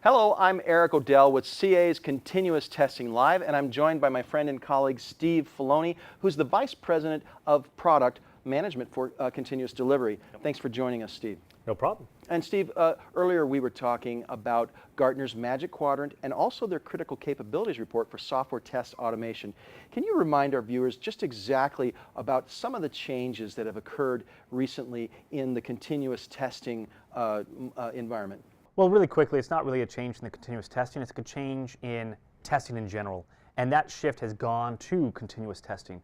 Hello, I'm Eric O'Dell with CA's Continuous Testing Live, and I'm joined by my friend and colleague Steve Feloney, who's the Vice President of Product Management for Continuous Delivery. Thanks for joining us, Steve. No problem. And Steve, earlier we were talking about Gartner's Magic Quadrant and also their Critical Capabilities Report for software test automation. Can you remind our viewers just exactly about some of the changes that have occurred recently in the continuous testing environment? Well, really quickly, it's not really a change in the continuous testing, it's a change in testing in general. And that shift has gone to continuous testing.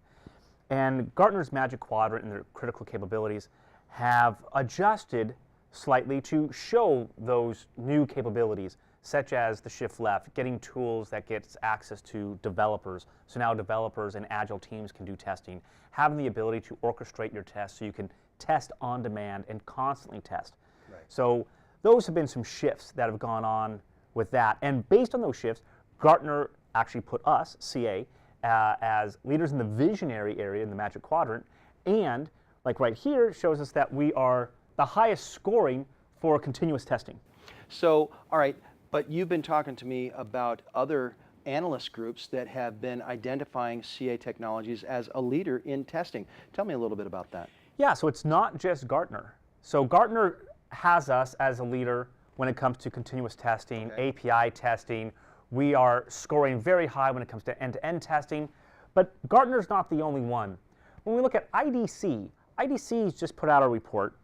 And Gartner's Magic Quadrant and their critical capabilities have adjusted slightly to show those new capabilities, such as the shift left, getting tools that gets access to developers. So now developers and agile teams can do testing, having the ability to orchestrate your tests so you can test on demand and constantly test. Right. So those have been some shifts that have gone on with that. And based on those shifts, Gartner actually put us, CA, as leaders in the visionary area in the Magic Quadrant. And like right here, shows us that we are the highest scoring for continuous testing. So, all right, but you've been talking to me about other analyst groups that have been identifying CA Technologies as a leader in testing. Tell me a little bit about that. Yeah, so it's not just Gartner. So Gartner has us as a leader when it comes to continuous testing, okay, API testing. We are scoring very high when it comes to end-to-end testing, but Gartner's not the only one. When we look at IDC, IDC's just put out a report,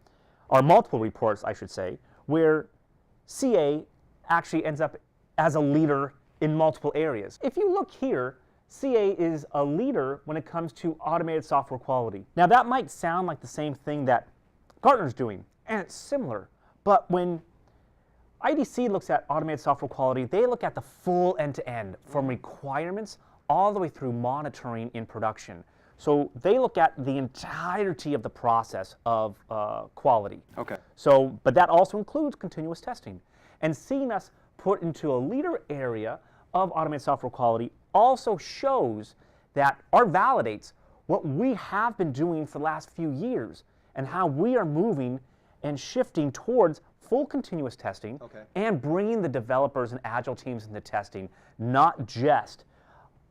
or multiple reports, I should say, where CA actually ends up as a leader in multiple areas. If you look here, CA is a leader when it comes to automated software quality. Now that might sound like the same thing that Gartner's doing, and it's similar, but when IDC looks at automated software quality, they look at the full end-to-end, from requirements all the way through monitoring in production. So they look at the entirety of the process of quality. Okay. So, but that also includes continuous testing. And seeing us put into a leader area of automated software quality also shows that, or validates, what we have been doing for the last few years and how we are moving and shifting towards full continuous testing, okay, and bringing the developers and agile teams into testing, not just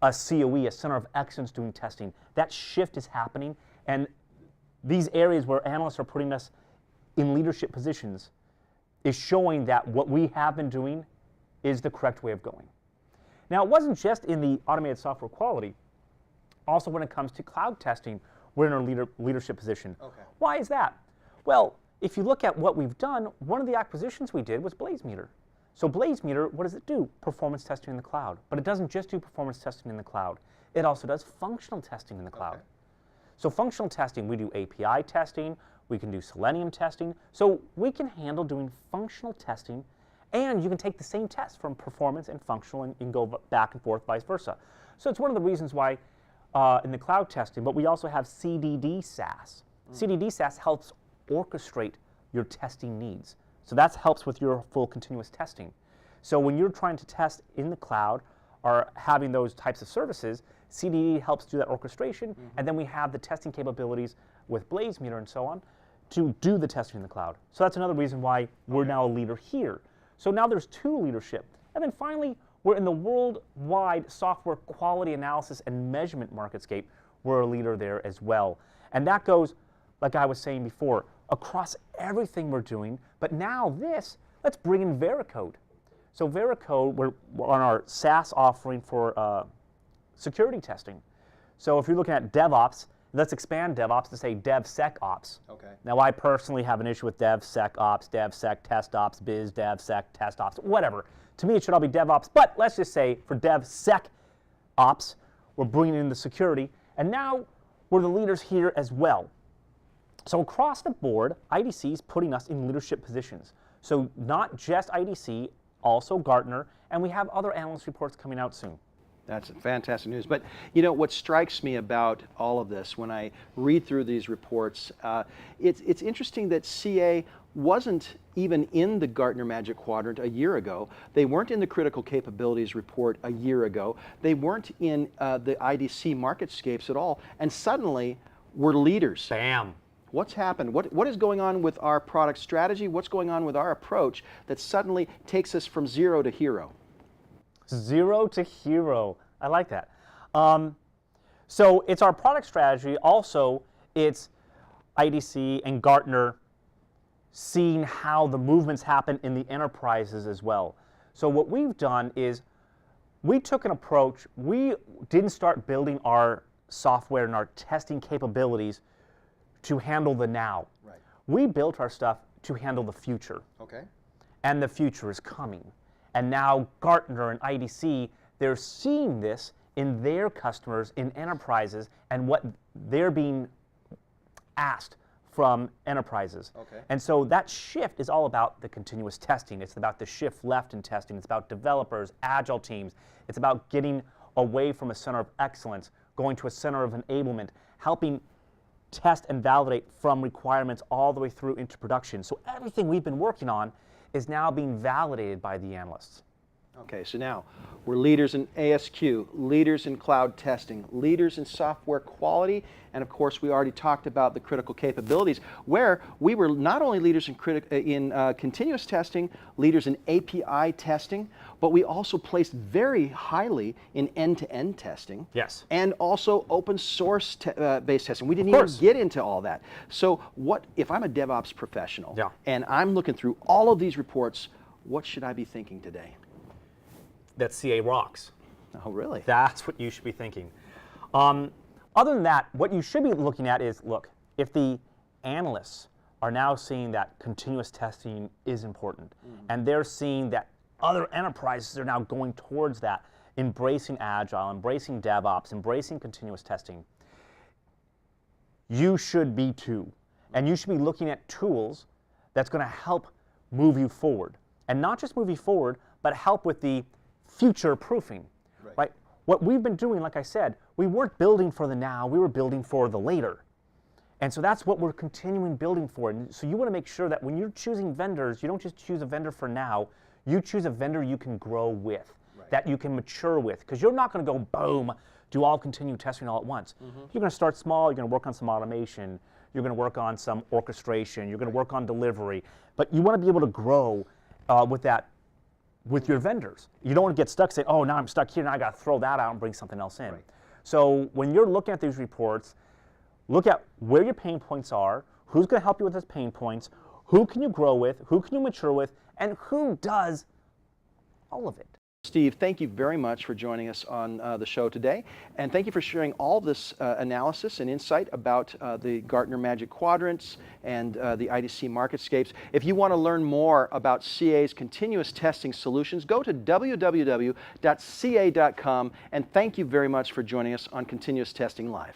a COE, a center of excellence doing testing. That shift is happening, and these areas where analysts are putting us in leadership positions is showing that what we have been doing is the correct way of going. Now, it wasn't just in the automated software quality. Also, when it comes to cloud testing, we're in a leadership position. Okay. Why is that? Well, if you look at what we've done, one of the acquisitions we did was BlazeMeter. So BlazeMeter, what does it do? Performance testing in the cloud. But it doesn't just do performance testing in the cloud. It also does functional testing in the cloud. Okay. So functional testing, we do API testing, we can do Selenium testing. So we can handle doing functional testing, and you can take the same test from performance and functional and go back and forth, vice versa. So it's one of the reasons why in the cloud testing, but we also have CDD SaaS. CDD SaaS helps orchestrate your testing needs. So that helps with your full continuous testing. So when you're trying to test in the cloud or having those types of services, CDD helps do that orchestration, and then we have the testing capabilities with BlazeMeter and so on to do the testing in the cloud. So that's another reason why we're now a leader here. So now there's two leadership. And then finally, we're in the worldwide software quality analysis and measurement MarketScape. We're a leader there as well. And that goes, like I was saying before, across everything we're doing. But now let's bring in Veracode. So Veracode, we're on our SaaS offering for security testing. So if you're looking at DevOps, let's expand DevOps to say DevSecOps. Okay. Now I personally have an issue with DevSecOps, DevSecTestOps, Biz DevSecTestOps, whatever. To me it should all be DevOps, but let's just say for DevSecOps, we're bringing in the security, and now we're the leaders here as well. So across the board, IDC is putting us in leadership positions. So not just IDC, also Gartner, and we have other analyst reports coming out soon. That's fantastic news. But you know what strikes me about all of this when I read through these reports, it's interesting that CA wasn't even in the Gartner Magic Quadrant a year ago. They weren't in the Critical Capabilities Report a year ago. They weren't in the IDC MarketScapes at all. And suddenly, we're leaders. Bam. What's happened? What is going on with our product strategy? What's going on with our approach that suddenly takes us from zero to hero? Zero to hero. I like that. So it's our product strategy. Also, it's IDC and Gartner seeing how the movements happen in the enterprises as well. So what we've done is we took an approach. We didn't start building our software and our testing capabilities to handle the now. Right. We built our stuff to handle the future. Okay. And the future is coming. And now Gartner and IDC, they're seeing this in their customers, in enterprises, and what they're being asked from enterprises. Okay. And so that shift is all about the continuous testing. It's about the shift left in testing. It's about developers, agile teams. It's about getting away from a center of excellence, going to a center of enablement, helping test and validate from requirements all the way through into production. So everything we've been working on is now being validated by the analysts. Okay, so now we're leaders in ASQ, leaders in cloud testing, leaders in software quality, and of course we already talked about the critical capabilities, where we were not only leaders in continuous testing, leaders in API testing, but we also placed very highly in end-to-end testing. Yes. And also open source based testing. We didn't even get into all that. So what if I'm a DevOps professional and I'm looking through all of these reports, what should I be thinking today? That CA rocks. Oh, really? That's what you should be thinking. Other than that, what you should be looking at is, look, if the analysts are now seeing that continuous testing is important, and they're seeing that other enterprises are now going towards that, embracing Agile, embracing DevOps, embracing continuous testing, you should be too. And you should be looking at tools that's going to help move you forward. And not just move you forward, but help with the future proofing, right? What we've been doing, like I said, we weren't building for the now, we were building for the later. And so that's what we're continuing building for. And so you want to make sure that when you're choosing vendors, you don't just choose a vendor for now, you choose a vendor you can grow with, that you can mature with, because you're not going to go boom, do all continued testing all at once. You're going to start small, you're going to work on some automation, you're going to work on some orchestration, you're going to work on delivery, but you want to be able to grow with that, with your vendors. You don't want to get stuck saying, oh, now I'm stuck here, now I got to throw that out and bring something else in. So when you're looking at these reports, look at where your pain points are, who's going to help you with those pain points, who can you grow with, who can you mature with, and who does all of it. Steve, thank you very much for joining us on the show today, and thank you for sharing all this analysis and insight about the Gartner Magic Quadrants and the IDC MarketScapes. If you want to learn more about CA's continuous testing solutions, go to www.ca.com, and thank you very much for joining us on Continuous Testing Live.